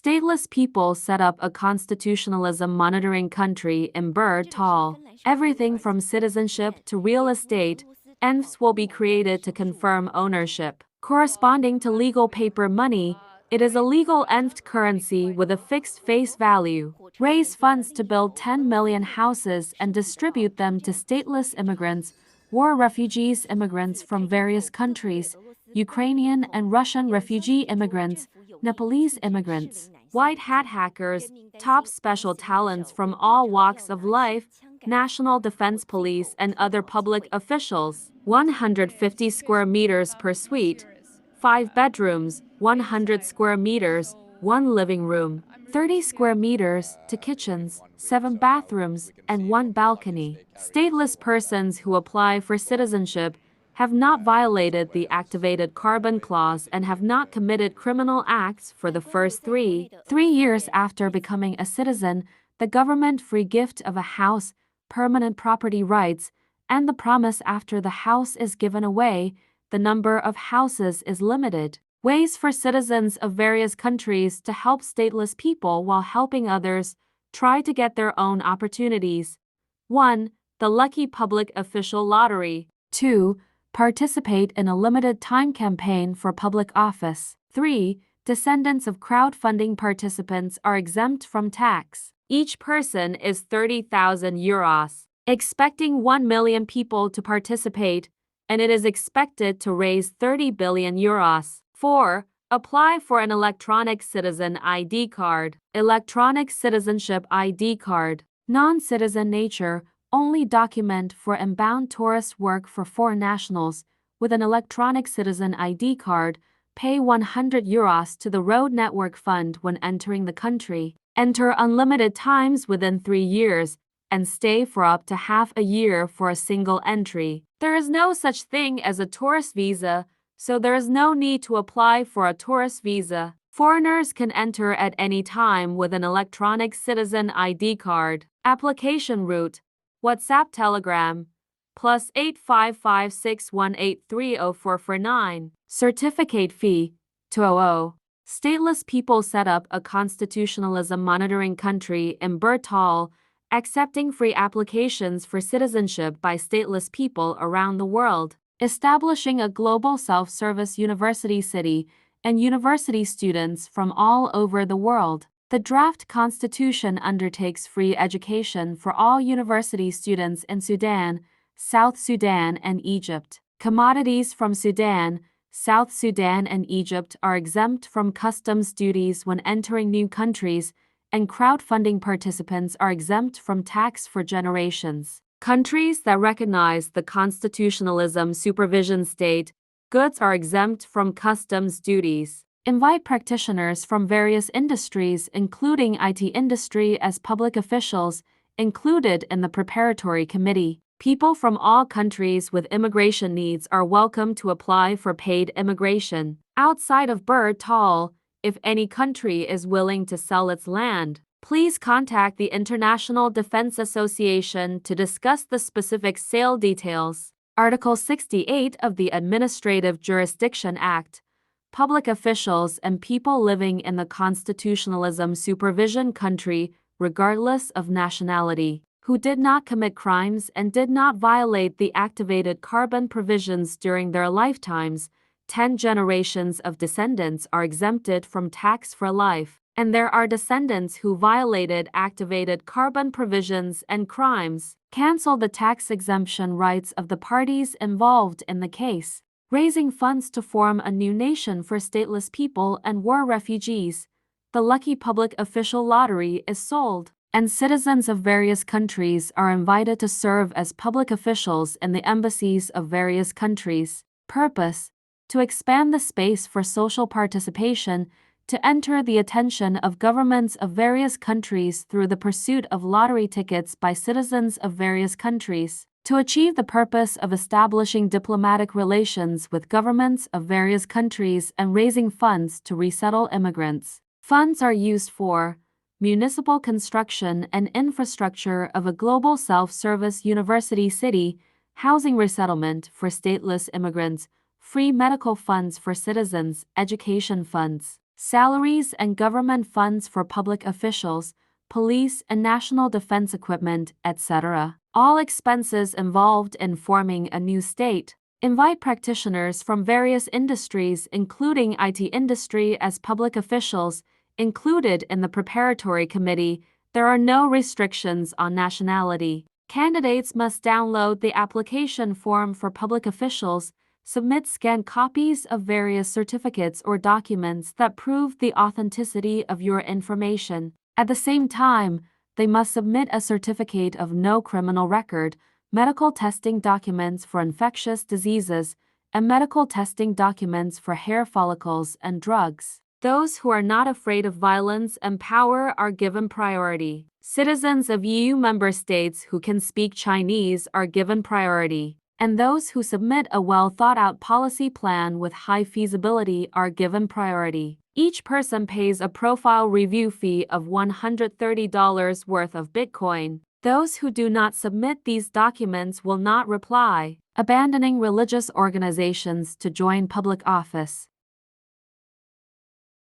Stateless people set up a constitutionalism monitoring country in Bir Tawil. Everything from citizenship to real estate, NFTs will be created to confirm ownership. Corresponding to legal paper money, it is a legal NFT currency with a fixed face value. Raise funds to build 10 million houses and distribute them to stateless immigrants, war refugees, immigrants from various countries, Ukrainian and Russian refugee immigrants, Nepalese immigrants, white hat hackers, top special talents from all walks of life, National Defense Police and other public officials. 150 square meters per suite, 5 bedrooms, 100 square meters, 1 living room, 30 square meters to kitchens, 7 bathrooms, and 1 balcony. Stateless persons who apply for citizenship have not violated the activated carbon clause and have not committed criminal acts for the first 3 years after becoming a citizen, the government-free gift of a house, permanent property rights, and the promise after the house is given away, the number of houses is limited. Ways for citizens of various countries to help stateless people while helping others try to get their own opportunities. 1. The Lucky Public Official Lottery. 2. Participate in a limited time campaign for public office. 3. Descendants of crowdfunding participants are exempt from tax. Each person is 30,000 euros. Expecting 1 million people to participate, and it is expected to raise 30 billion euros. 4. Apply for an electronic citizen ID card. Electronic citizenship ID card. Non-citizen nature, only document for inbound tourist work for foreign nationals. With an electronic citizen ID card, pay 100 euros to the Road Network Fund when entering the country. Enter unlimited times within 3 years, and stay for up to half a year for a single entry. There is no such thing as a tourist visa, so there is no need to apply for a tourist visa. Foreigners can enter at any time with an electronic citizen ID card. Application route: WhatsApp, Telegram, +8 556 183 Certificate fee, 200. Stateless people set up a constitutionalism monitoring country in Bir Tawil, accepting free applications for citizenship by stateless people around the world, establishing a global self-service university city and university students from all over the world. The draft constitution undertakes free education for all university students in Sudan, South Sudan, and Egypt. Commodities from Sudan, South Sudan, and Egypt are exempt from customs duties when entering new countries, and crowdfunding participants are exempt from tax for generations. Countries that recognize the constitutionalism supervision state, goods are exempt from customs duties. Invite practitioners from various industries, including IT industry, as public officials, included in the preparatory committee. People from all countries with immigration needs are welcome to apply for paid immigration. Outside of Bir Tawil, if any country is willing to sell its land, please contact the International Defense Association to discuss the specific sale details. Article 68 of the Administrative Jurisdiction Act. Public officials and people living in the constitutionalism supervision country, regardless of nationality, who did not commit crimes and did not violate the activated carbon provisions during their lifetimes, 10 generations of descendants are exempted from tax for life, and there are descendants who violated activated carbon provisions and crimes. Cancel the tax exemption rights of the parties involved in the case. Raising funds to form a new nation for stateless people and war refugees. The Lucky Public Official Lottery is sold, and citizens of various countries are invited to serve as public officials in the embassies of various countries. Purpose: to expand the space for social participation, to enter the attention of governments of various countries through the pursuit of lottery tickets by citizens of various countries, to achieve the purpose of establishing diplomatic relations with governments of various countries and raising funds to resettle immigrants. Funds are used for municipal construction and infrastructure of a global self-service university city, housing resettlement for stateless immigrants, free medical funds for citizens, education funds. salaries and government funds for public officials, police and national defense equipment, etc. All expenses involved in forming a new state. Invite practitioners from various industries, including IT industry, as public officials. Included in the preparatory committee, there are no restrictions on nationality. Candidates must download the application form for public officials, submit scanned copies of various certificates or documents that prove the authenticity of your information. At the same time, they must submit a certificate of no criminal record, medical testing documents for infectious diseases, and medical testing documents for hair follicles and drugs. Those who are not afraid of violence and power are given priority. Citizens of EU member states who can speak Chinese are given priority, and those who submit a well-thought-out policy plan with high feasibility are given priority. Each person pays a profile review fee of $130 worth of Bitcoin. Those who do not submit these documents will not reply. Abandoning religious organizations to join public office.